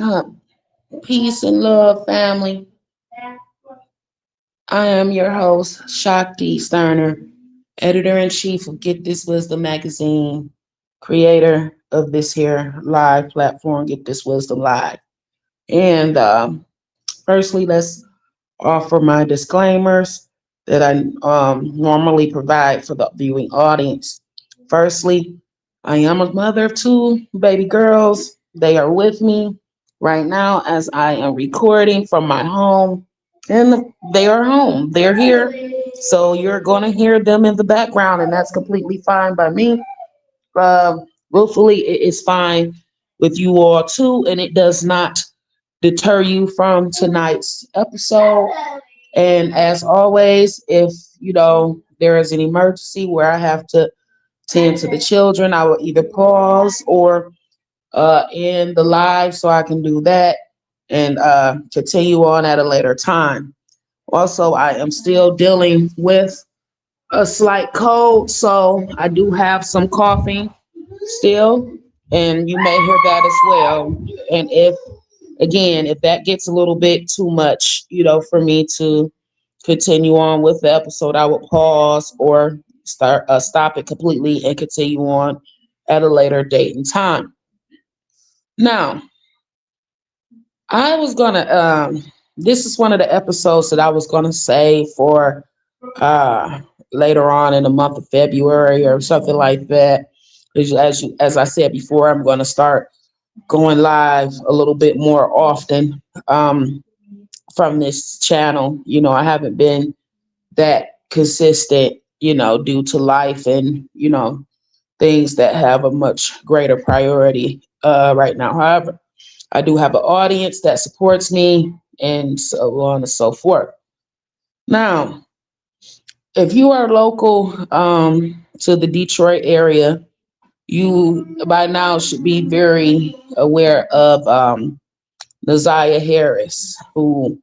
Uh, Peace and love, family. I am your host, Shakti Sterner, editor in chief of Get This Wisdom magazine, creator of this here live platform, Get This Wisdom Live. And firstly, let's offer my disclaimers that I normally provide for the viewing audience. Firstly, I am a mother of two baby girls. They are with me right now as I am recording from my home, and they are home. They're here. So you're going to hear them in the background, and that's completely fine by me. Uh, Willfully, it is fine with you all too, and it does not deter you from tonight's episode. And as always, if there is an emergency where I have to tend to the children, I will either pause or end the live so I can do that and continue on at a later time. Also, I am still dealing with a slight cold, so I do have some coughing still, and you may hear that as well. And if that gets a little bit too much, for me to continue on with the episode, I will pause or stop it completely and continue on at a later date and time. Now, I was gonna. This is one of the episodes that I was gonna say for uh, later on in the month of February or something like that. As I said before, I'm gonna start going live a little bit more often from this channel. I haven't been that consistent, due to life and things that have a much greater priority right now. However, I do have an audience that supports me and so on and so forth. Now, if you are local to the Detroit area, you by now should be very aware of NaZiyah Harris, who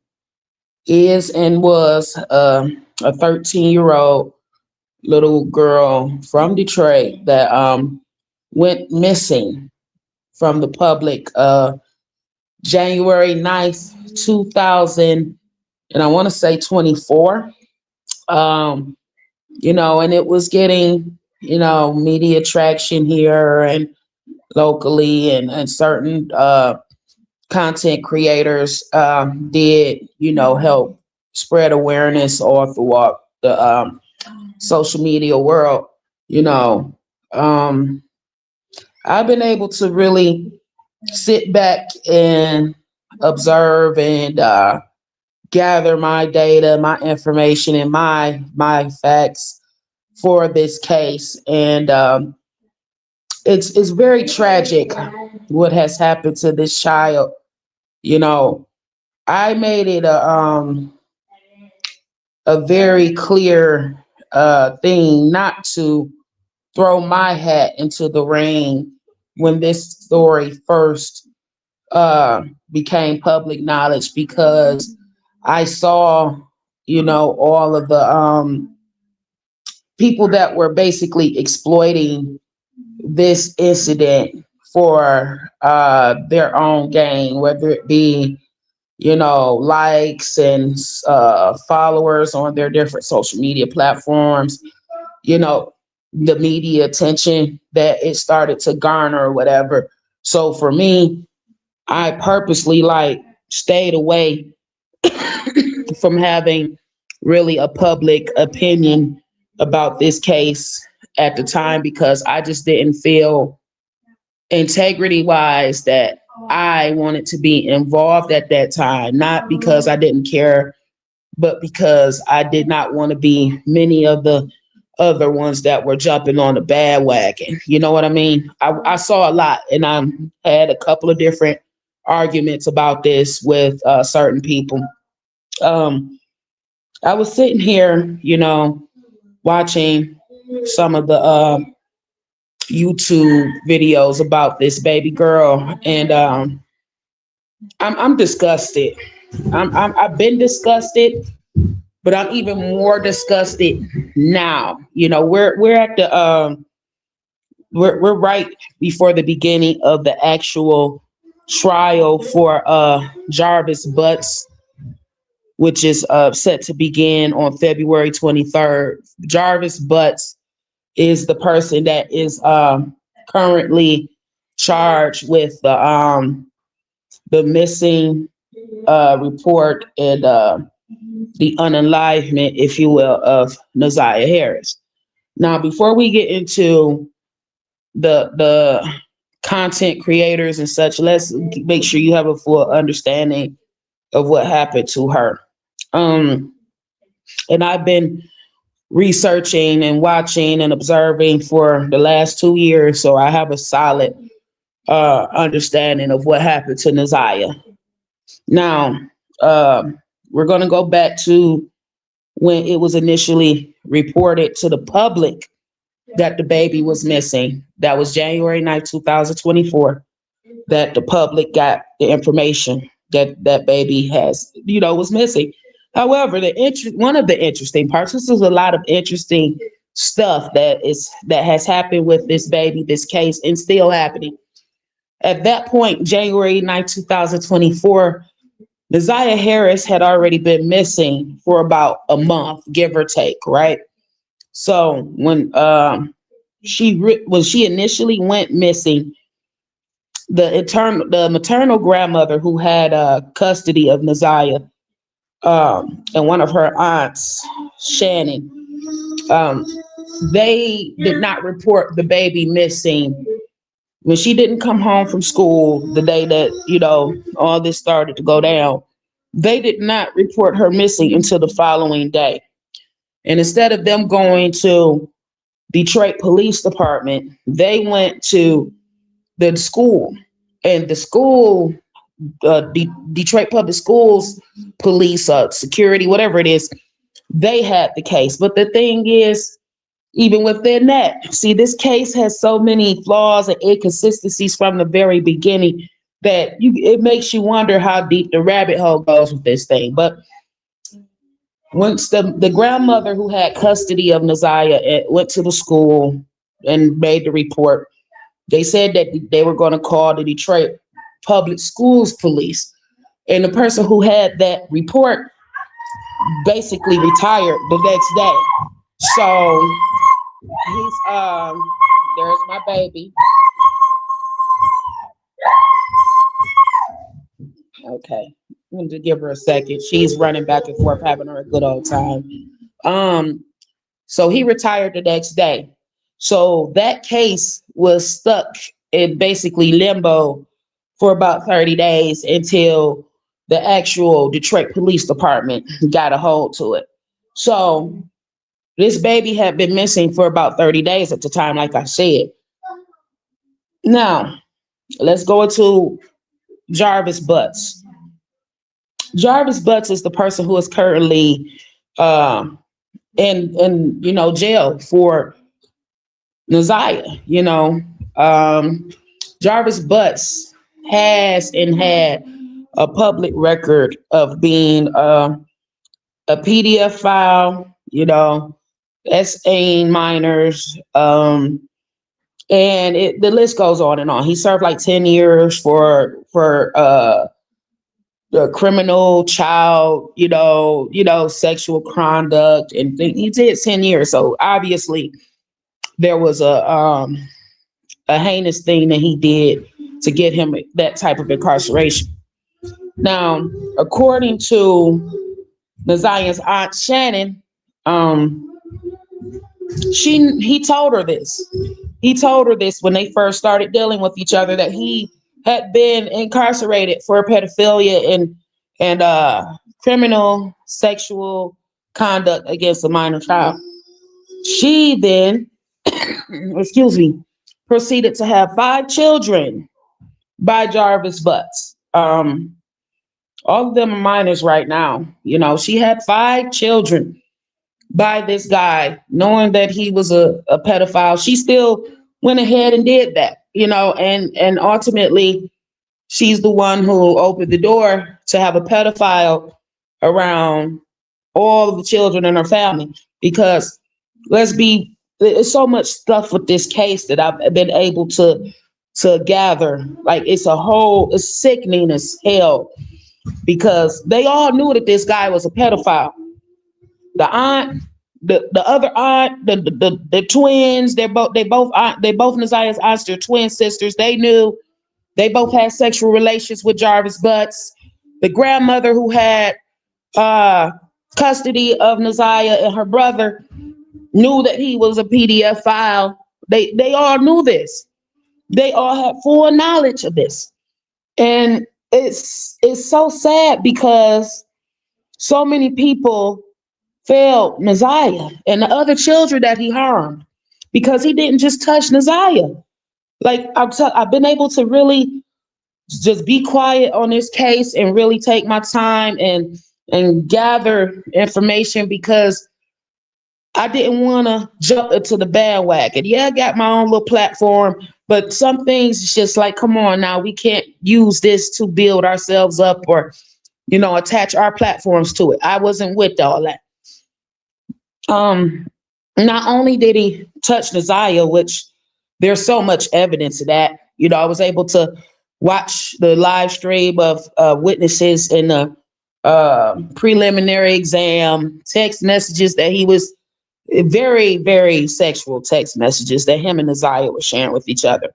is and was a 13-year-old little girl from Detroit that went missing from the public January 9th, 2000, and I want to say 24. Um, and it was getting, media traction here and locally, and certain content creators did, help spread awareness all throughout the social media world. You know, um, I've been able to really sit back and observe and gather my data, my information, and my facts for this case. And it's very tragic what has happened to this child. You know, I made it a very clear thing not to throw my hat into the ring when this story first became public knowledge, because I saw, all of the people that were basically exploiting this incident for their own gain, whether it be, likes and followers on their different social media platforms, you know, the media attention that it started to garner or whatever. So for me, I purposely stayed away from having really a public opinion about this case at the time, because I just didn't feel integrity wise that I wanted to be involved at that time, not because I didn't care, but because I did not want to be many of the other ones that were jumping on the bandwagon. You know what I mean? I saw a lot, and I had a couple of different arguments about this with certain people. Um, I was sitting here, watching some of the YouTube videos about this baby girl, and I'm disgusted. I've been disgusted, but I'm even more disgusted now. We're at the we're right before the beginning of the actual trial for Jarvis Butts, which is set to begin on February 23rd. Jarvis Butts is the person that is currently charged with the missing report and the unalivement, if you will, of NaZiyah Harris. Now, before we get into the content creators and such, let's make sure you have a full understanding of what happened to her. And I've been researching and watching and observing for the last 2 years, so I have a solid understanding of what happened to NaZiyah. Now, we're going to go back to when it was initially reported to the public that the baby was missing. That was January 9th, 2024, that the public got the information that that baby was missing. However, one of the interesting parts, this is a lot of interesting stuff that has happened with this baby, this case, and still happening. At that point, January 9th, 2024, NaZiyah Harris had already been missing for about a month, give or take, right? So when she initially went missing, the maternal grandmother who had custody of NaZiyah, and one of her aunts, Shannon, they did not report the baby missing when she didn't come home from school the day that all this started to go down. They did not report her missing until the following day. And instead of them going to Detroit Police Department, they went to the school, and the school, Detroit Public Schools police, security, whatever it is, they had the case. But the thing is, even within that, see, this case has so many flaws and inconsistencies from the very beginning that it makes you wonder how deep the rabbit hole goes with this thing. But once the grandmother who had custody of NaZiyah went to the school and made the report, they said that they were going to call the Detroit Public Schools police. And the person who had that report basically retired the next day. So he's there's my baby. Okay, I'm going to give her a second. She's running back and forth, having her a good old time. So he retired the next day. So that case was stuck in basically limbo for about 30 days until the actual Detroit Police Department got a hold to it. So this baby had been missing for about 30 days at the time, like I said. Now, let's go to Jarvis Butts. Jarvis Butts is the person who is currently in jail for NaZiyah. Jarvis Butts has and had a public record of being a pedophile, SA minors, and the list goes on and on. He served like 10 years for the criminal child, sexual conduct, and he did 10 years. So obviously there was a heinous thing that he did to get him that type of incarceration. Now, according to NaZiyah's aunt Shannon, he told her this. He told her this when they first started dealing with each other, that he had been incarcerated for pedophilia and criminal sexual conduct against a minor child. She then, proceeded to have 5 children by Jarvis Butts. All of them are minors right now. She had 5 children by this guy, knowing that he was a pedophile. She still went ahead and did that, and ultimately she's the one who opened the door to have a pedophile around all of the children in her family. Because there's so much stuff with this case that I've been able to to gather. Like it's sickening as hell because they all knew that this guy was a pedophile. The aunt, the other aunt, the twins, they both NaZiyah's aunts, they're twin sisters. They knew they both had sexual relations with Jarvis Butts. The grandmother who had custody of NaZiyah and her brother knew that he was a PDF file. They all knew this. They all had full knowledge of this. And it's so sad because so many people failed NaZiyah and the other children that he harmed because he didn't just touch NaZiyah. Like I've been able to really just be quiet on this case and really take my time and gather information because I didn't want to jump into the bandwagon. Yeah, I got my own little platform, but some things it's just like, come on now, we can't use this to build ourselves up or, attach our platforms to it. I wasn't with all that. Not only did he touch NaZiyah, which there's so much evidence of that. I was able to watch the live stream of witnesses in the preliminary exam, text messages that he was very, very sexual text messages that him and NaZiyah were sharing with each other.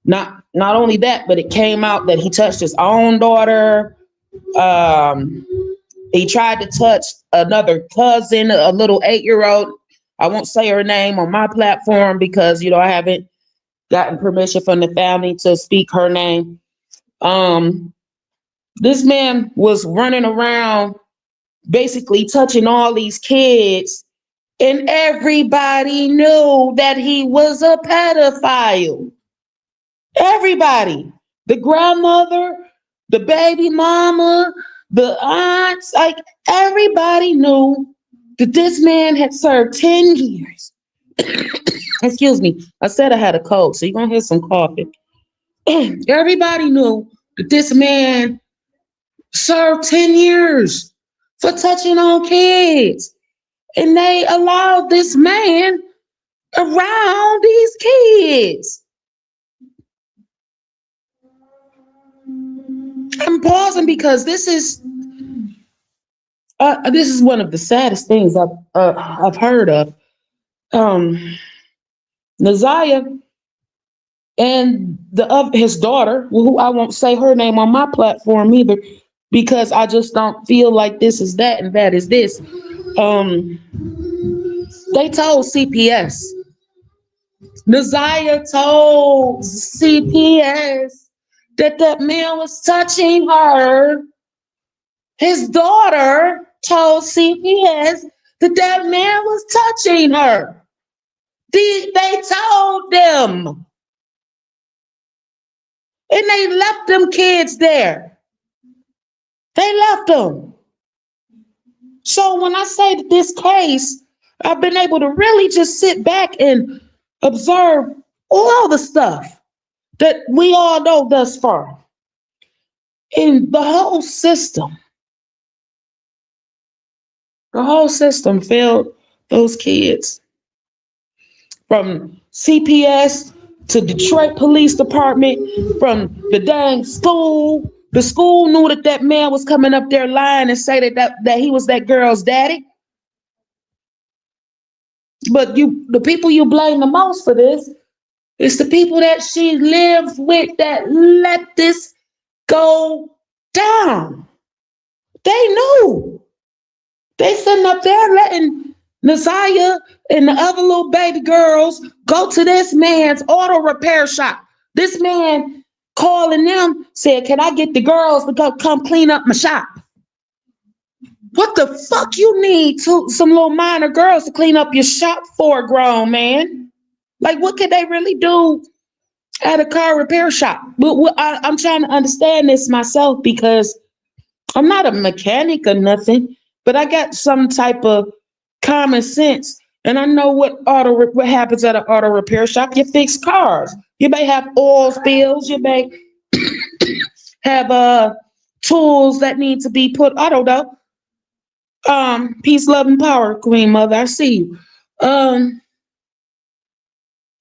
Not only that, but it came out that he touched his own daughter. He tried to touch another cousin, a little 8-year-old. I won't say her name on my platform because, I haven't gotten permission from the family to speak her name. This man was running around basically touching all these kids, and everybody knew that he was a pedophile. Everybody, the grandmother, the baby mama, the aunts, like everybody knew that this man had served 10 years. Excuse me. I said I had a cold, so you're going to hear some coughing. Everybody knew that this man served 10 years for touching on kids. And they allowed this man around these kids. I'm pausing because this is one of the saddest things I've heard of. NaZiyah and his daughter, who I won't say her name on my platform either, because I just don't feel like this is that and that is this. They told CPS. NaZiyah told CPS that man was touching her. His daughter told CPS that man was touching her. They told them. And they left them kids there. They left them. So when I say that this case, I've been able to really just sit back and observe all the stuff that we all know thus far. And the whole system failed those kids. From CPS to Detroit Police Department, from the dang school. The school knew that man was coming up there lying and say that he was that girl's daddy. But the people you blame the most for this is the people that she lived with that let this go down. They knew. They sitting up there letting NaZiyah and the other little baby girls go to this man's auto repair shop. This man calling them said, "Can I get the girls to come clean up my shop?" What the fuck you need some little minor girls to clean up your shop for, a grown man? Like, what could they really do at a car repair shop? But I'm trying to understand this myself because I'm not a mechanic or nothing, but I got some type of common sense. And I know what happens at an auto repair shop. You fix cars. You may have oil spills. You may have tools that need to be put. I don't know. Peace, love, and power, Queen Mother. I see you.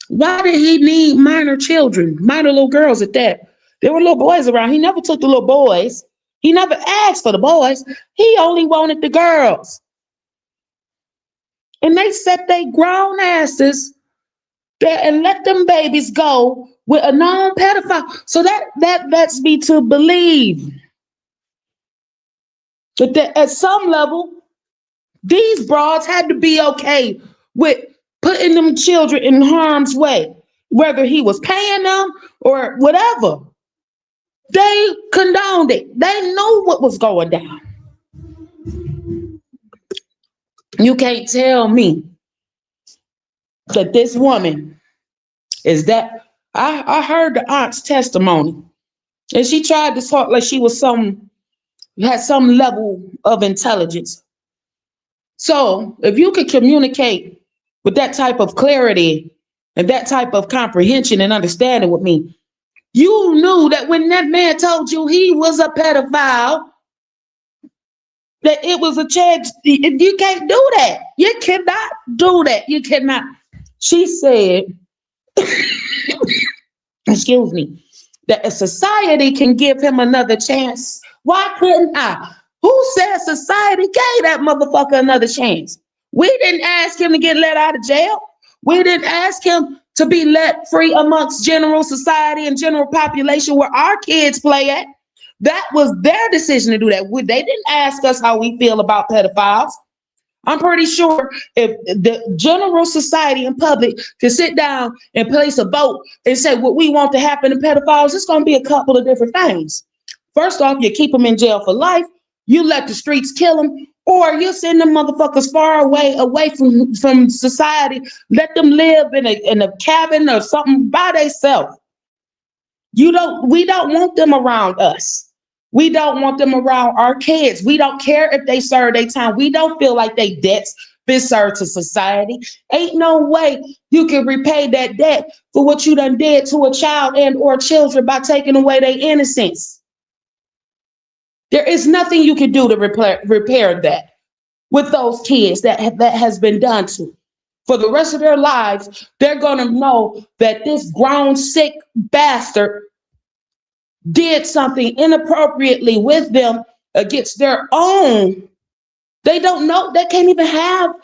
Why did he need minor children, minor little girls at that? There were little boys around. He never took the little boys. He never asked for the boys. He only wanted the girls. And they set they grown asses there and let them babies go with a known pedophile. So that lets me to believe that at some level, these broads had to be okay with putting them children in harm's way, whether he was paying them or whatever. They condoned it. They knew what was going down. You can't tell me that this woman is that. I heard the aunt's testimony, and she tried to talk like she was had some level of intelligence. So if you could communicate with that type of clarity and that type of comprehension and understanding with me, you knew that when that man told you he was a pedophile, that it was a chance. You can't do that. You cannot do that. You cannot. She said, excuse me, that a society can give him another chance. Why couldn't I? Who said society gave that motherfucker another chance? We didn't ask him to get let out of jail. We didn't ask him to be let free amongst general society and general population where our kids play at. That was their decision to do that. They didn't ask us how we feel about pedophiles. I'm pretty sure if the general society and public could sit down and place a vote and say what we want to happen to pedophiles, it's going to be a couple of different things. First off, you keep them in jail for life. You let the streets kill them, or you send them motherfuckers far away from society. Let them live in a cabin or something by themselves. We don't want them around us. We don't want them around our kids. We don't care if they serve their time. We don't feel like they debts been served to society. Ain't no way you can repay that debt for what you done did to a child and or children by taking away their innocence. There is nothing you can do to repair that with those kids that has been done to. For the rest of their lives, they're going to know that this grown, sick bastard did something inappropriately with them against their own. They don't know. They can't even have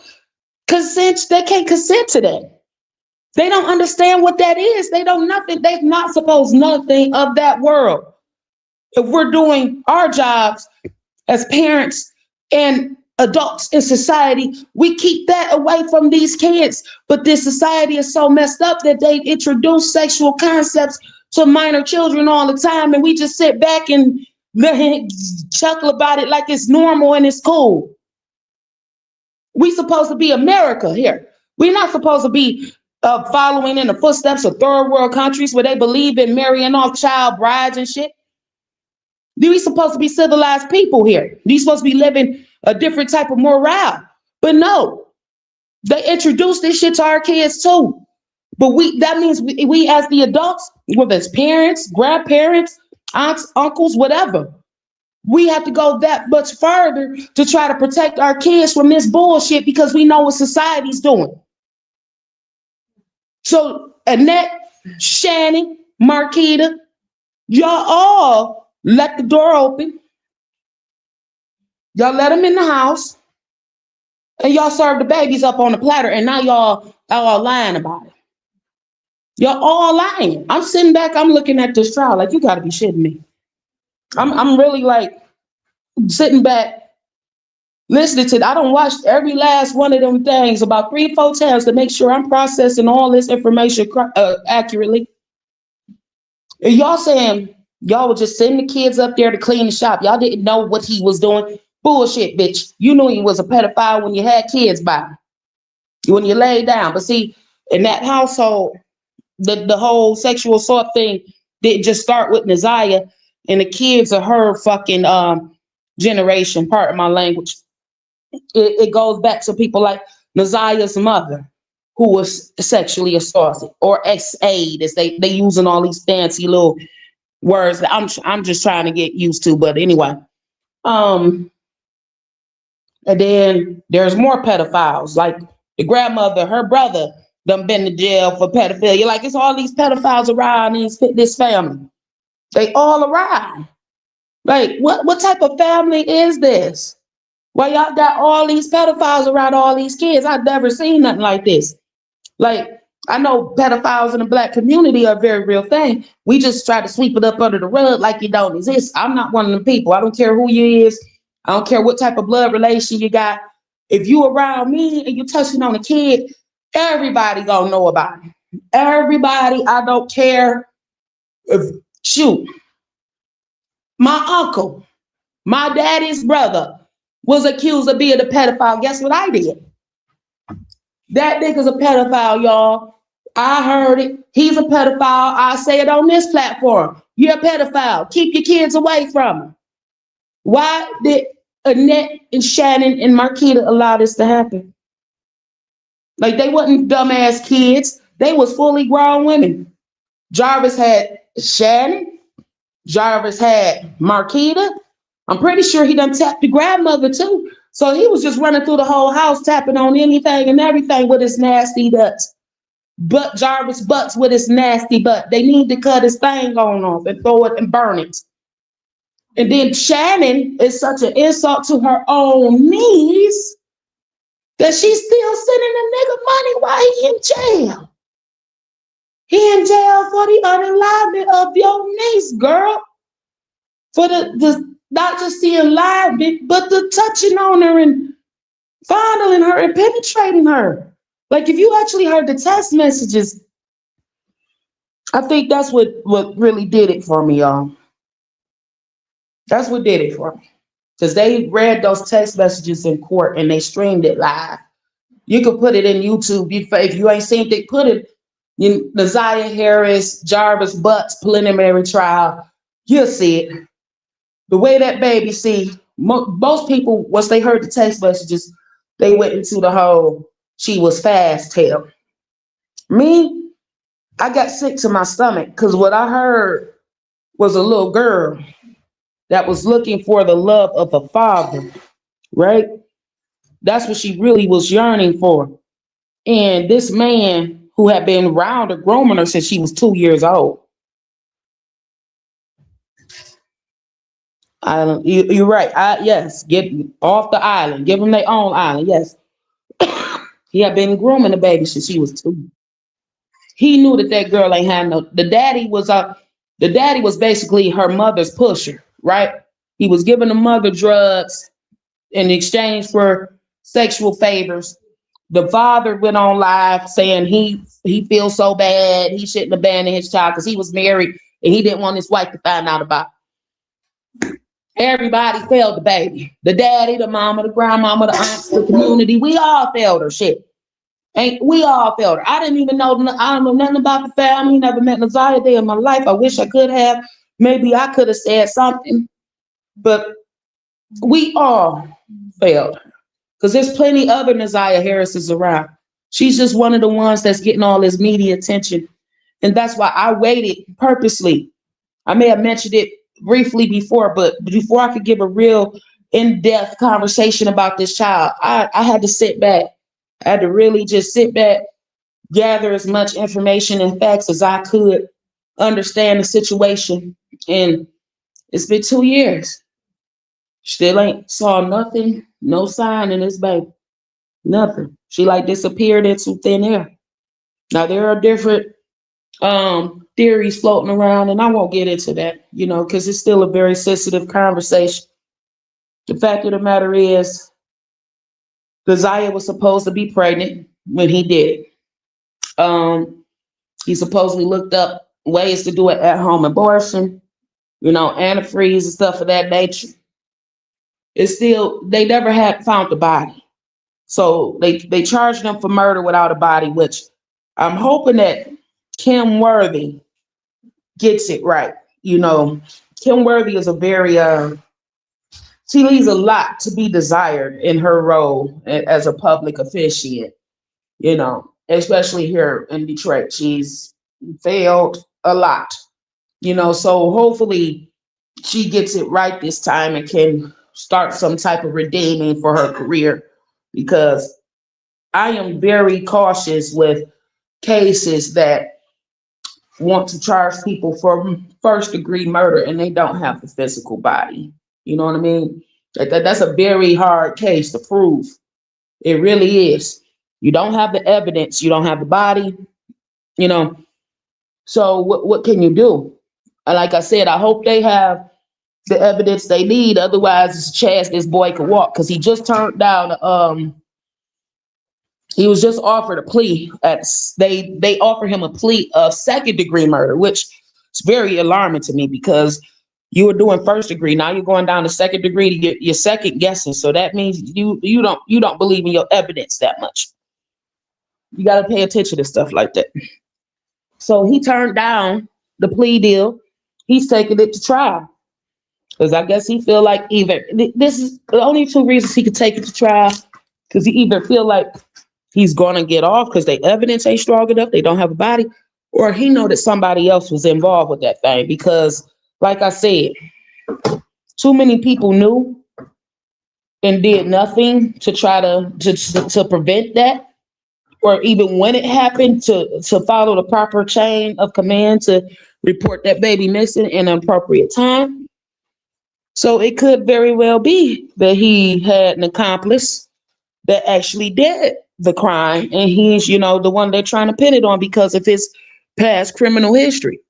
consent. They can't consent to that. They don't understand what that is. They don't nothing. They're not supposed nothing of that world. If we're doing our jobs as parents and adults in society, we keep that away from these kids. But this society is so messed up that they introduce sexual concepts to minor children all the time, and we just sit back and chuckle about it like it's normal and it's cool. We supposed to be America here. We're not supposed to be following in the footsteps of third world countries where they believe in marrying off child brides and shit. We supposed to be civilized people here. We supposed to be living a different type of morale. But no, they introduce this shit to our kids too. But that means we as the adults, whether it's parents, grandparents, aunts, uncles, whatever, we have to go that much further to try to protect our kids from this bullshit because we know what society's doing. So Annette, Shannon, Marquita, y'all all let the door open. Y'all let them in the house. And y'all serve the babies up on the platter. And now y'all all lying about it. Y'all all lying. I'm sitting back, I'm looking at this trial like, you gotta be shitting me. I'm really like sitting back, listening to it. I don't watch every last one of them things about 3-4 times to make sure I'm processing all this information accurately. And y'all saying y'all were just sending the kids up there to clean the shop. Y'all didn't know what he was doing. Bullshit, bitch. You knew he was a pedophile when you had kids by him, when you laid down. But see, in that household, the whole sexual assault thing didn't just start with NaZiyah, and the kids are her fucking generation, part of my language. It goes back to people like NaZiyah's mother, who was sexually assaulted, or ex-aid, as they using all these fancy little words that I'm just trying to get used to. But anyway, and then there's more pedophiles, like the grandmother, her brother done been to jail for pedophilia. Like it's all these pedophiles around this family. They all around. Like what type of family is this? Well, y'all got all these pedophiles around all these kids. I've never seen nothing like this. Like, I know pedophiles in the Black community are a very real thing. We just try to sweep it up under the rug like it don't exist. I'm not one of them people. I don't care who you is. I don't care what type of blood relation you got. If you around me and you touching on a kid, everybody gonna know about it. Everybody, I don't care. If, shoot, my uncle, my daddy's brother, was accused of being a pedophile. Guess what I did? That nigga's a pedophile, y'all. I heard it. He's a pedophile. I say it on this platform. You're a pedophile. Keep your kids away from him. Why did Annette and Shannon and Marquita allow this to happen? Like, they wasn't dumbass kids. They was fully grown women. Jarvis had Shannon. Jarvis had Marquita. I'm pretty sure he done tapped the grandmother too. So he was just running through the whole house, tapping on anything and everything with his nasty nuts. But Jarvis butts with his nasty butt. They need to cut his thing on off and throw it and burn it. And then Shannon is such an insult to her own niece that she's still sending a nigga money while he in jail. He in jail for the unalignment of your niece, girl. For the not just the alignment, but the touching on her and fondling her and penetrating her. Like, if you actually heard the text messages, I think that's what really did it for me, y'all. That's what did it for me. Because they read those text messages in court and they streamed it live. You could put it in YouTube. If you ain't seen it, put it in NaZiyah Harris, Jarvis Butts preliminary trial. You'll see it. The way that baby see, most people, once they heard the text messages, they went into the whole, she was fast tale. Me, I got sick to my stomach because what I heard was a little girl that was looking for the love of a father, right? That's what she really was yearning for. And this man who had been around her, grooming her since she was 2 years old. Island, you're right. Yes, get off the island. Give them their own island. Yes. He had been grooming the baby since she was 2. He knew that girl ain't had no. The daddy was basically her mother's pusher, right? He was giving the mother drugs in exchange for sexual favors. The father went on live saying he feels so bad. He shouldn't abandon his child because he was married and he didn't want his wife to find out about it. Everybody failed the baby. The daddy, the mama, the grandmama, the aunts, the community. We all failed her. Shit. We all failed her. I didn't even know. I don't know nothing about the family. Never met NaZiyah day in my life. I wish I could have. Maybe I could have said something. But we all failed her. Because there's plenty other NaZiyah Harris's around. She's just one of the ones that's getting all this media attention. And that's why I waited purposely. I may have mentioned it briefly before, but before I could give a real in-depth conversation about this child, I had to sit back. I had to really just sit back, gather as much information and facts as I could, understand the situation. And it's been 2 years. Still ain't saw nothing, no sign in this baby. Nothing. She like disappeared into thin air. Now there are different theories floating around, and I won't get into that, because it's still a very sensitive conversation. The fact of the matter is, NaZiyah was supposed to be pregnant when he did it. He supposedly looked up ways to do it at home abortion, antifreeze and stuff of that nature. It's still, they never had found the body. So they charged them for murder without a body, which I'm hoping that Kim Worthy gets it right. Kim Worthy is a very, she leaves a lot to be desired in her role as a public officiant, especially here in Detroit. She's failed a lot, so hopefully she gets it right this time and can start some type of redeeming for her career, because I am very cautious with cases that want to charge people for first degree murder and they don't have the physical body. You know what I mean? That's a very hard case to prove. It really is. You don't have the evidence, you don't have the body, you know. So what can you do? Like I said, I hope they have the evidence they need. Otherwise, it's a chance this boy could walk because he just turned down. He was just offered a plea. They offered him a plea of second degree murder, which is very alarming to me because you were doing first degree. Now you're going down to second degree to get your second guessing. So that means you don't believe in your evidence that much. You got to pay attention to stuff like that. So he turned down the plea deal. He's taking it to trial because I guess he feel like either this is the only two reasons he could take it to trial because he either feel like he's going to get off because the evidence ain't strong enough, they don't have a body, or he know that somebody else was involved with that thing because, like I said, too many people knew and did nothing to try to prevent that, or even when it happened to follow the proper chain of command to report that baby missing in an appropriate time. So it could very well be that he had an accomplice that actually did the crime, and he's, the one they're trying to pin it on because of his past criminal history.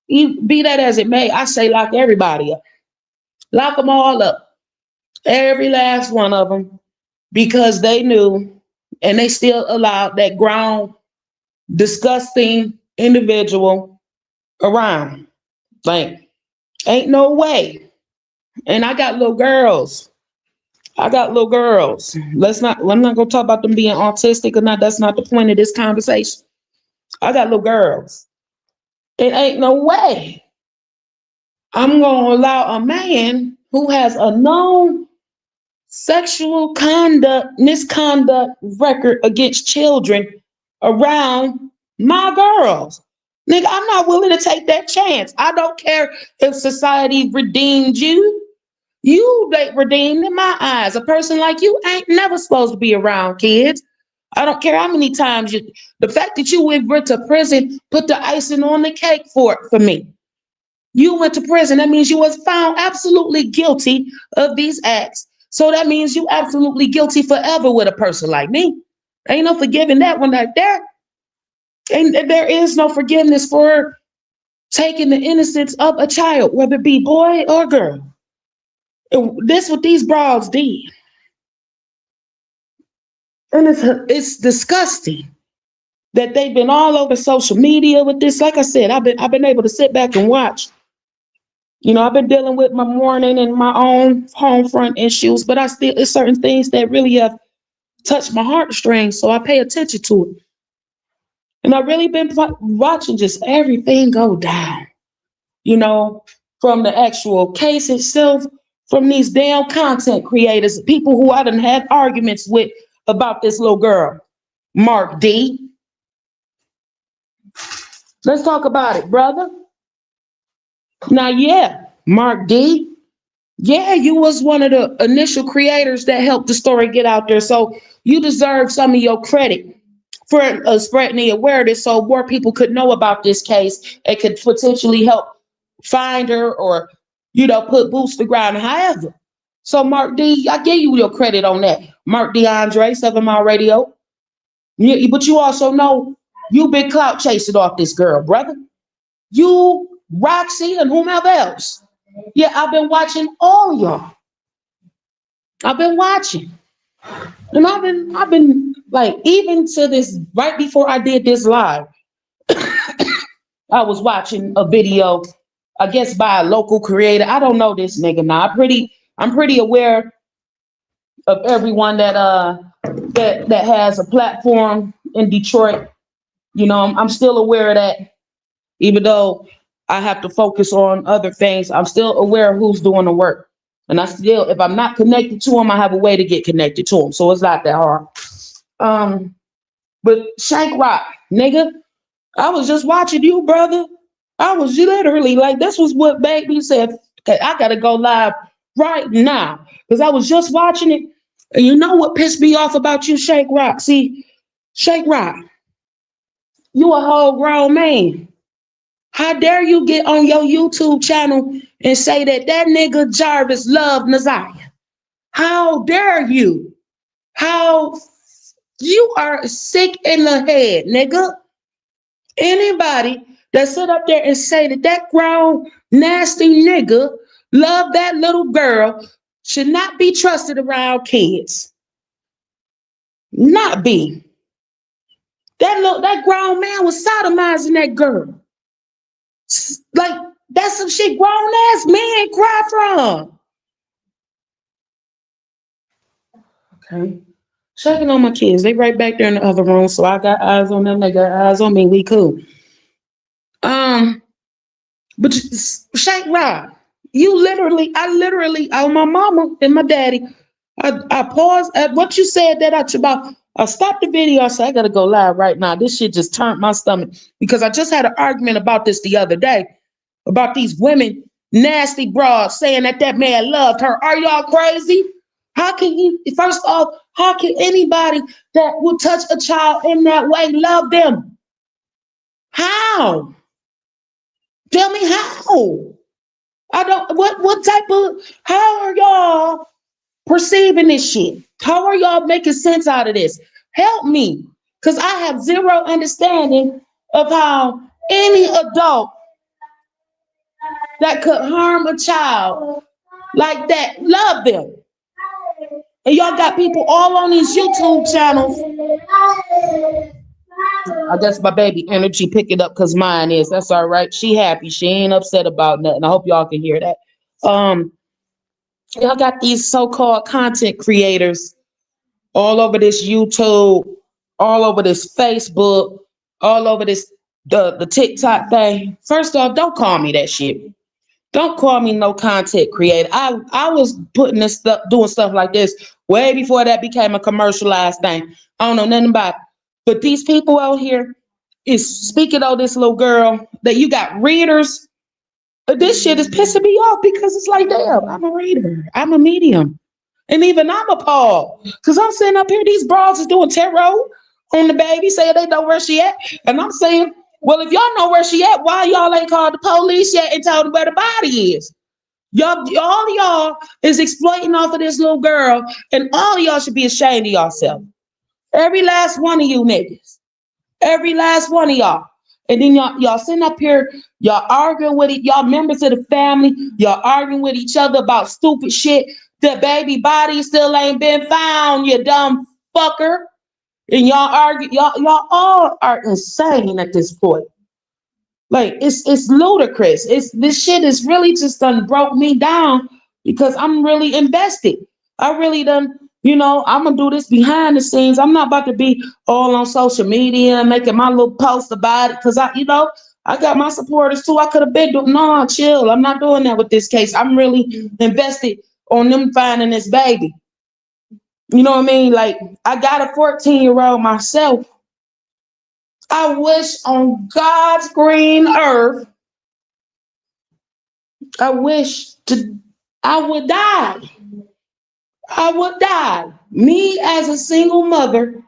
Be that as it may, I say lock everybody up. Lock them all up. Every last one of them, because they knew and they still allowed that grown, disgusting individual around. Like, ain't no way. And I got little girls. I'm not gonna talk about them being autistic or not. That's not the point of this conversation. I got little girls. It ain't no way I'm gonna allow a man who has a known sexual misconduct record against children around my girls. Nigga, I'm not willing to take that chance. I don't care if society redeemed you. You ain't redeemed in my eyes. A person like you ain't never supposed to be around kids. I don't care how many times the fact that you went to prison put the icing on the cake for me. You went to prison. That means you was found absolutely guilty of these acts. So that means you absolutely guilty forever with a person like me. Ain't no forgiving that one right there. And there is no forgiveness for taking the innocence of a child, whether it be boy or girl. This what these broads did. And it's disgusting that they've been all over social media with this. Like I said, I've been able to sit back and watch. I've been dealing with my morning and my own home front issues, but it's certain things that really have touched my heartstrings, so I pay attention to it. And I've really been watching just everything go down, from the actual case itself, from these damn content creators, people who I done had arguments with about this little girl, Mark D. Let's talk about it, brother. Now, yeah, Mark D. Yeah, you was one of the initial creators that helped the story get out there. So you deserve some of your credit for spreading the awareness so more people could know about this case and could potentially help find her or, put boots to ground. However, so Mark D, I give you your credit on that. Mark DeAndre, 7 Mile Radio. But you also know you've been clout chasing off this girl, brother. You, Roxy, and whomever else. Yeah, I've been watching all y'all. I've been watching. And I've been like, even to this, right before I did this live, I was watching a video, I guess by a local creator. I don't know this nigga now. I'm pretty aware of everyone that has a platform in Detroit. I'm still aware of that, even though I have to focus on other things. I'm still aware of who's doing the work. And if I'm not connected to them, I have a way to get connected to them. So it's not that hard. But Shank Rock, nigga, I was just watching you, brother. I was literally like, this was what made me say, okay, I gotta go live right now. Because I was just watching it. And you know what pissed me off about you, Shank Rock? See, Shank Rock, You a whole grown man. How dare you get on your YouTube channel and say that that nigga Jarvis loved NaZiyah? How dare you? How you are sick in the head, nigga. Anybody that sit up there and say that that grown nasty nigga love that little girl should not be trusted around kids. Not be. That grown man was sodomizing that girl. Like that's some shit grown ass men cry from. Okay. Checking on my kids. They right back there in the other room. So I got eyes on them. They got eyes on me. We cool. But Shake Rob, I literally, my mama and my daddy, I paused at what you said that I about. I stopped the video. I said, I gotta go live right now. This shit just turned my stomach because I just had an argument about this the other day about these women, nasty broads saying that that man loved her. Are y'all crazy? How can you, first off, how can anybody that will touch a child in that way love them? How? Tell me how. I don't, what type of, how are y'all perceiving this shit? How are y'all making sense out of this? Help me, because I have zero understanding of how any adult that could harm a child like that love them. And y'all got people all on these YouTube channels. I guess my baby energy pick it up because mine is. That's all right. She happy. She ain't upset about nothing. I hope y'all can hear that. Y'all got these so-called content creators all over this YouTube, all over this Facebook, all over this the TikTok thing. First off, don't call me that shit. Don't call me no content creator. I was putting this stuff, doing stuff like this way before that became a commercialized thing. I don't know nothing about it. But these people out here is speaking of this little girl that you got readers. This shit is pissing me off because it's like, damn, I'm a reader. I'm a medium. And even I'm appalled. Because I'm sitting up here, these broads is doing tarot on the baby, saying they know where she at. And I'm saying, well, if y'all know where she at, why y'all ain't called the police yet and told them where the body is? Y'all, all of y'all is exploiting off of this little girl, and all of y'all should be ashamed of yourself. Every last one of you niggas. Every last one of y'all. And then y'all sitting up here, y'all arguing with it, y'all members of the family, y'all arguing with each other about stupid shit. The baby body still ain't been found, you dumb fucker. And y'all argue, y'all all are insane at this point. Like it's ludicrous. This shit is really just done broke me down because I'm really invested. I really done, I'm gonna do this behind the scenes. I'm not about to be all on social media making my little post about it because I got my supporters too. I could have been doing no, chill. I'm not doing that with this case. I'm really invested on them finding this baby. You know what I mean? Like I got a 14-year-old myself. I wish on God's green earth, I would die. I would die. Me as a single mother,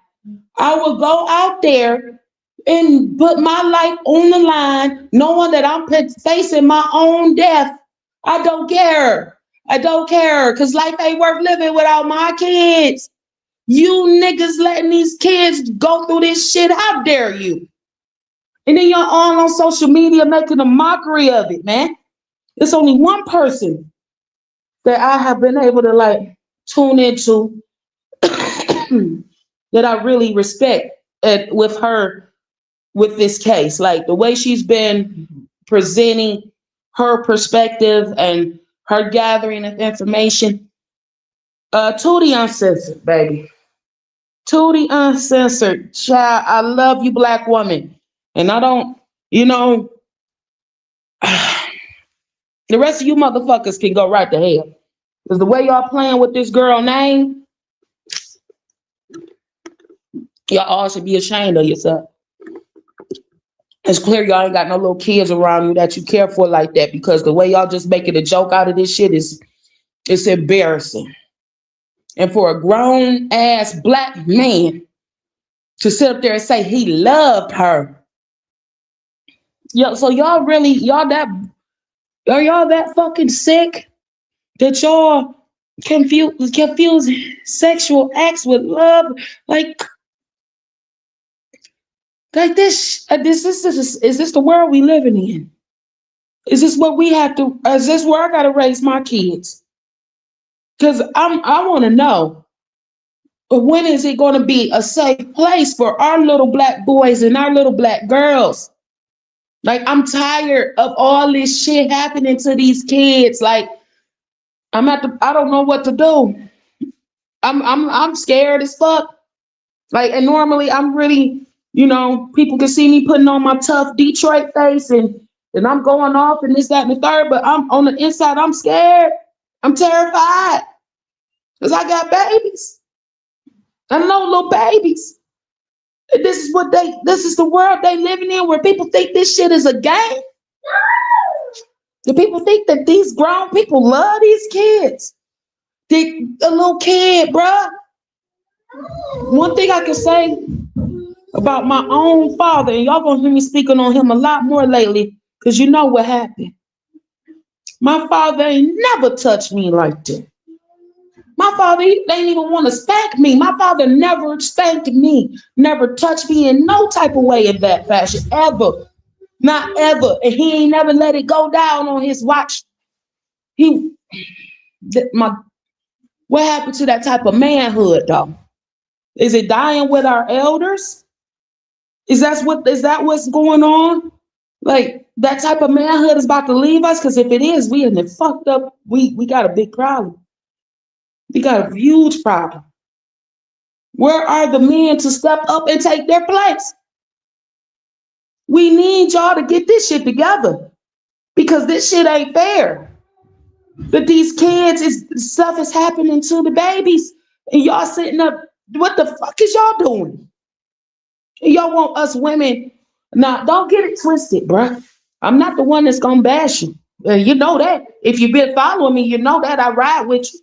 I would go out there and put my life on the line, knowing that I'm facing my own death. I don't care. I don't care because life ain't worth living without my kids. You niggas letting these kids go through this shit. How dare you? And then you're all on social media making a mockery of it, man. It's only one person that I have been able to tune into that I really respect with her with this case. Like the way she's been presenting her perspective and her gathering of information. To the uncensored, baby. To the uncensored. Child, I love you, Black woman. And I don't, the rest of you motherfuckers can go right to hell. Because the way y'all playing with this girl name, y'all all should be ashamed of yourself. It's clear y'all ain't got no little kids around you that you care for like that, because the way y'all just making a joke out of this shit it's embarrassing. And for a grown ass Black man to sit up there and say he loved her, So y'all really, y'all that fucking sick that y'all confuse sexual acts with love? Like, is this the world we living in? Is this what we have to? Is this where I gotta raise my kids? Because I want to know, when is it going to be a safe place for our little black boys and our little black girls? Like, I'm tired of all this shit happening to these kids. Like, I don't know what to do. I'm scared as fuck. Like, and normally I'm really, people can see me putting on my tough Detroit face and I'm going off and this, that, and the third, but I'm on the inside, I'm scared. I'm terrified. Because I got babies. I know little babies. And this is the world they living in, where people think this shit is a game. Do people think that these grown people love these kids? A little kid, bruh. One thing I can say about my own father, and y'all gonna hear me speaking on him a lot more lately, because you know what happened. My father ain't never touched me like that. My father, he didn't even want to spank me. My father never spanked me, never touched me in no type of way in that fashion, ever. Not ever. And he ain't never let it go down on his watch. What happened to that type of manhood, though? Is it dying with our elders? Is that what's going on? Like, that type of manhood is about to leave us? Because if it is, we in the fucked up. We got a big problem. We got a huge problem. Where are the men to step up and take their place? We need y'all to get this shit together, because this shit ain't fair. That these kids, stuff is happening to the babies, and y'all sitting up. What the fuck is y'all doing? And y'all want us women? Now, don't get it twisted, bruh. I'm not the one that's gonna bash you. You know that. If you've been following me, you know that I ride with you.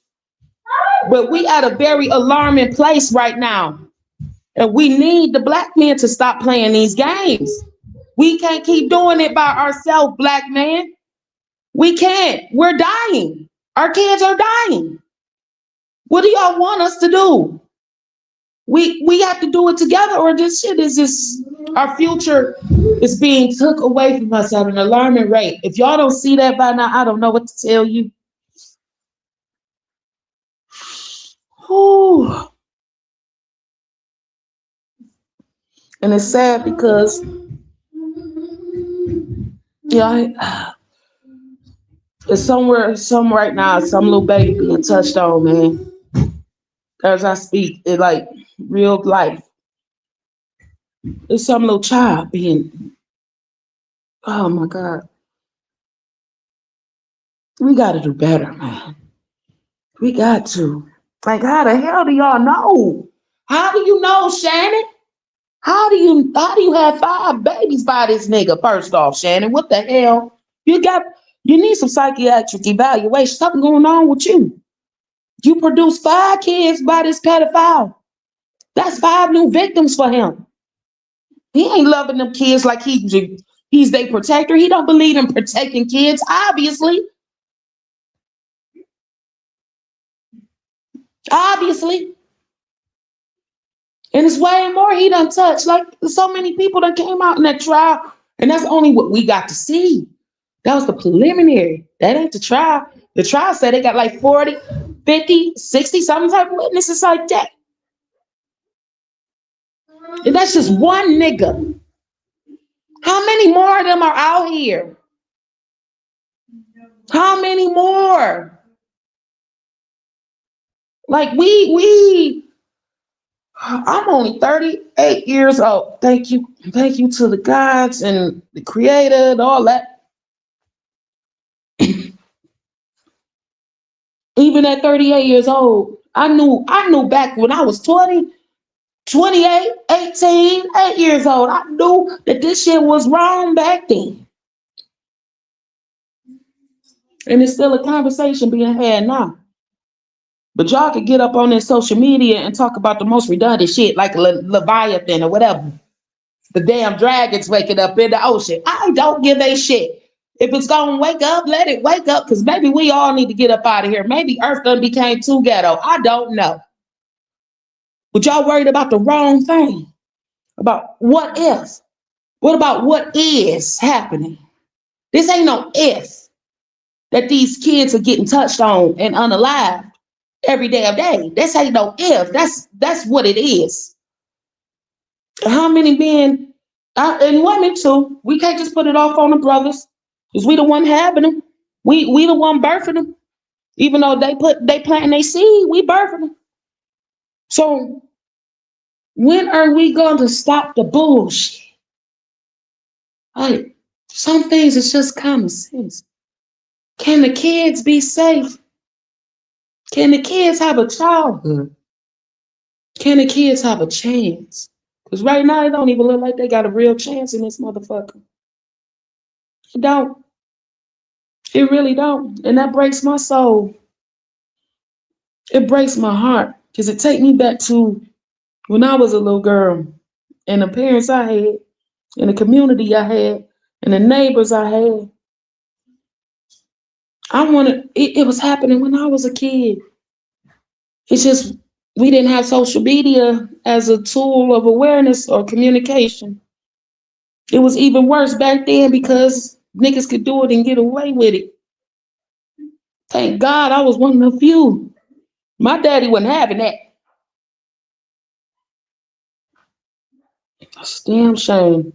But we at a very alarming place right now. And we need the black men to stop playing these games. We can't keep doing it by ourselves, black man. We can't. We're dying. Our kids are dying. What do y'all want us to do? We have to do it together, or this shit is just, our future is being took away from us at an alarming rate. If y'all don't see that by now, I don't know what to tell you. Whew. And it's sad because, it's some right now, some little baby being touched on, man. As I speak, it like real life. It's some little child being, oh my God. We got to do better, man. We got to. Like, how the hell do y'all know? How do you know, Shannon? How do you have 5 babies by this nigga? First off, Shannon, what the hell? You need some psychiatric evaluation. Something going on with you. You produced 5 kids by this pedophile. That's 5 new victims for him. He ain't loving them kids like he's their protector. He don't believe in protecting kids, obviously. Obviously. And it's way more he done touched. Like, so many people that came out in that trial, and that's only what we got to see. That was the preliminary. That ain't the trial. The trial said they got like 40, 50, 60, some type of witnesses like that. And that's just one nigga. How many more of them are out here? How many more? Like, I'm only 38 years old. Thank you. Thank you to the gods and the creator and all that. Even at 38 years old, I knew back when I was 20, 28, 18, 8 years old, I knew that this shit was wrong back then. And it's still a conversation being had now. But y'all could get up on their social media and talk about the most redundant shit, like Leviathan or whatever. The damn dragons waking up in the ocean. I don't give a shit. If it's gonna wake up, let it wake up, because maybe we all need to get up out of here. Maybe Earth done became too ghetto. I don't know. But y'all worried about the wrong thing. About what if? What about what is happening? This ain't no if that these kids are getting touched on and unalived every damn day. This ain't no if. That's what it is. How many men and women too? We can't just put it off on the brothers, because we the one having them. We the one birthing them. Even though they planting their seed, we birthing them. So when are we going to stop the bullshit? Like, some things it's just common sense. Can the kids be safe? Can the kids have a childhood? Can the kids have a chance? Because right now, it don't even look like they got a real chance in this motherfucker. It don't. It really don't. And that breaks my soul. It breaks my heart. Because it take me back to when I was a little girl, and the parents I had, and the community I had, and the neighbors I had. It was happening when I was a kid. It's just we didn't have social media as a tool of awareness or communication. It was even worse back then because niggas could do it and get away with it. Thank God I was one of the few. My daddy wasn't having that. It's a damn shame.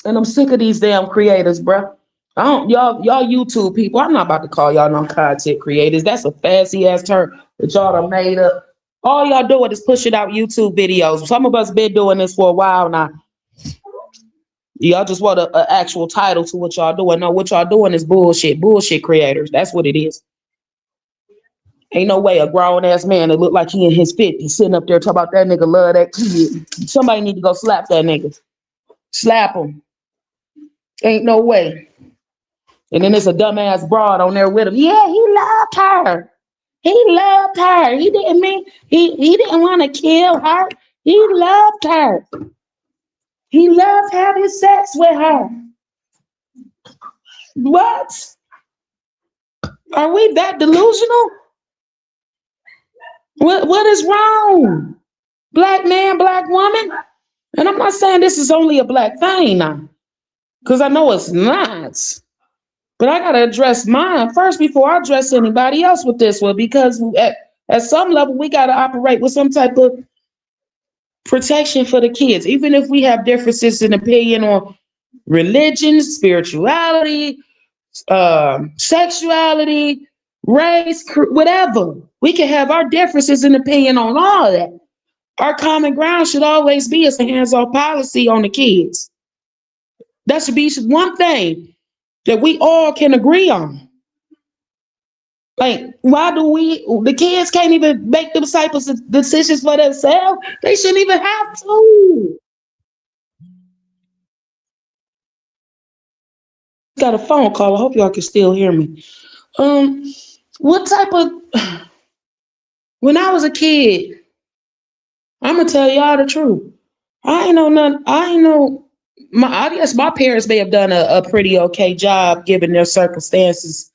And I'm sick of these damn creators, bruh. Y'all YouTube people, I'm not about to call y'all no content creators. That's a fancy ass term that y'all done made up. All y'all doing is pushing out YouTube videos. Some of us been doing this for a while now. Y'all just want an actual title to what y'all doing. No, what y'all doing is bullshit. Bullshit creators. That's what it is. Ain't no way a grown ass man that look like he in his 50s sitting up there talking about that nigga love that kid. Somebody need to go slap that nigga. Slap him. Ain't no way. And then there's a dumbass broad on there with him. Yeah, he loved her. He loved her. He didn't mean he didn't want to kill her. He loved her. He loved having sex with her. What? Are we that delusional? What is wrong? Black man, black woman? And I'm not saying this is only a black thing now, because I know it's not. But I gotta address mine first before I address anybody else with this one, because at some level we gotta operate with some type of protection for the kids, even if we have differences in opinion on religion, spirituality, sexuality, race, whatever. We can have our differences in opinion on all of that. Our common ground should always be a hands-off policy on the kids. That should be one thing that we all can agree on. Like, why do the kids can't even make them type of decisions for themselves? They shouldn't even have to. Got a phone call. I hope y'all can still hear me. What type of, when I was a kid, I'm gonna tell y'all the truth. I guess my parents may have done a pretty okay job given their circumstances,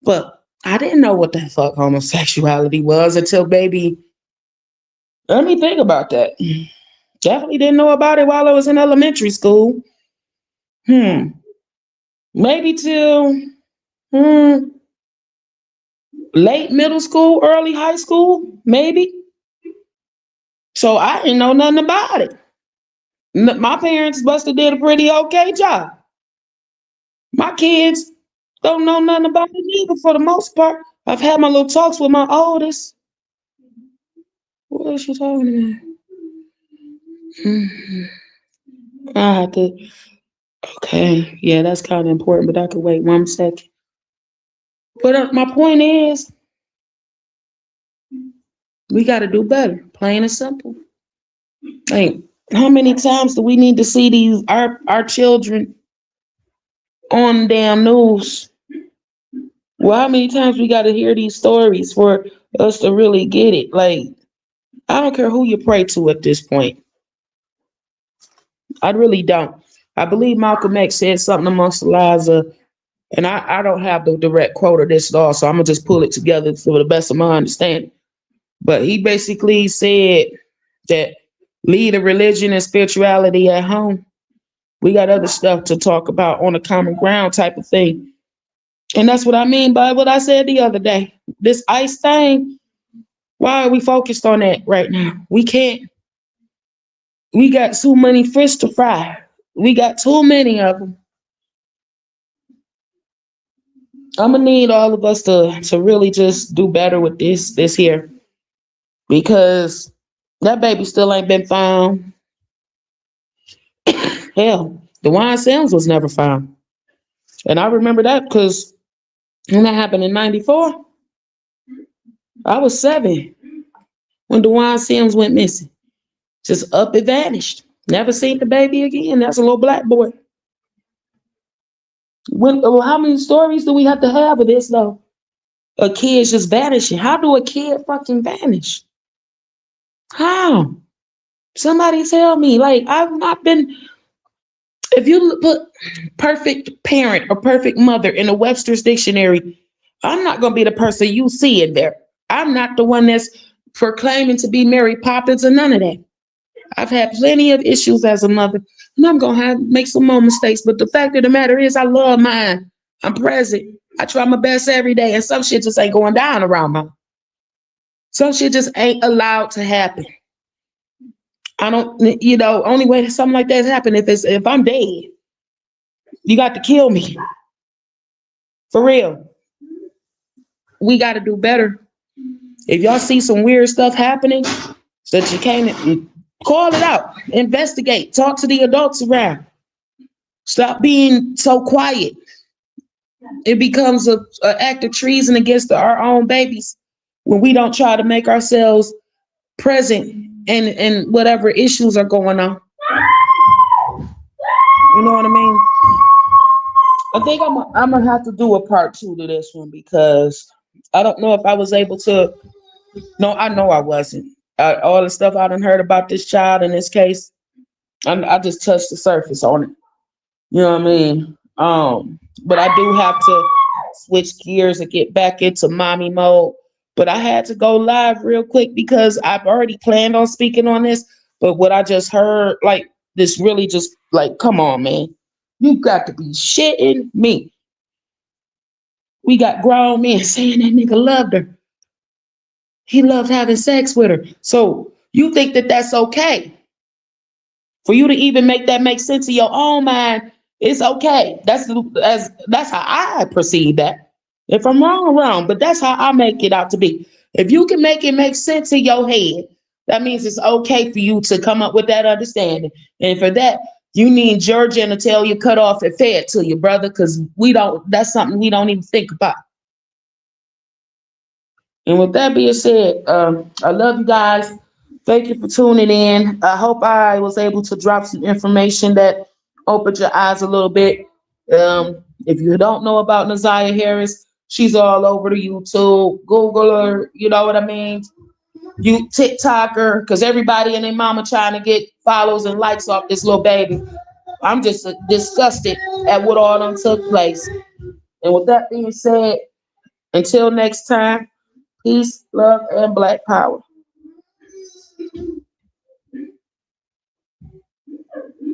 but I didn't know what the fuck homosexuality was until maybe, let me think about that. Definitely didn't know about it while I was in elementary school. Maybe till late middle school, early high school, maybe. So I didn't know nothing about it. My parents must have did a pretty okay job. My kids don't know nothing about it either for the most part. I've had my little talks with my oldest. What is she talking about? I have to. Okay, yeah, that's kind of important, but I could wait 1 second. But my point is, we got to do better, plain and simple. Like, how many times do we need to see our children on damn news? Well, how many times we got to hear these stories for us to really get it? Like, I don't care who you pray to at this point. I really don't. I believe Malcolm X said something amongst the lines of, and I don't have the direct quote of this at all, so I'm gonna just pull it together to the best of my understanding. But he basically said that leave the religion and spirituality at home. We got other stuff to talk about on a common ground type of thing. And that's what I mean by what I said the other day. This ICE thing, why are we focused on that right now? We can't. We got too many fish to fry. We got too many of them. I'm gonna need all of us to really just do better with this here because that baby still ain't been found. Hell, the Wine Sims was never found, and I remember that because when that happened in '94, I was 7 when the Wine Sims went missing. Just up and vanished. Never seen the baby again. That's a little black boy. How many stories do we have to have of this though? A kid's just vanishing. How do a kid fucking vanish? How? Somebody tell me. Like, I've not been. If you put perfect parent or perfect mother in a Webster's dictionary, I'm not gonna be the person you see in there. I'm not the one that's proclaiming to be Mary Poppins or none of that. I've had plenty of issues as a mother, and I'm gonna make some more mistakes. But the fact of the matter is, I love mine. I'm present. I try my best every day, and some shit just ain't going down around me. Some shit just ain't allowed to happen. I don't, only way something like that happen if I'm dead. You got to kill me. For real. We got to do better. If y'all see some weird stuff happening, so that you can't call it out, investigate, talk to the adults around. Stop being so quiet. It becomes an act of treason against our own babies when we don't try to make ourselves present in whatever issues are going on. You know what I mean? I think I'm gonna have to do a part 2 to this one because I don't know if I was able to. No, I know I wasn't. All the stuff I done heard about this child in this case, I just touched the surface on it. You know what I mean? But I do have to switch gears and get back into mommy mode. But I had to go live real quick because I've already planned on speaking on this. But what I just heard, like, this really just, like, come on, man. You got to be shitting me. We got grown men saying that nigga loved her. He loved having sex with her. So you think that that's okay? For you to even make that make sense in your own mind, it's okay. That's how I perceive that. If I'm wrong, I'm wrong, but that's how I make it out to be. If you can make it make sense in your head, that means it's okay for you to come up with that understanding. And for that, you need Georgia to tell you cut off and fed to you, brother, because that's something we don't even think about. And with that being said, I love you guys. Thank you for tuning in. I hope I was able to drop some information that opened your eyes a little bit. If you don't know about NaZiyah Harris, she's all over the YouTube, Google her, you know what I mean? You TikToker, because everybody and their mama trying to get follows and likes off this little baby. I'm just disgusted at what all done took place. And with that being said, until next time, peace, love, and Black power.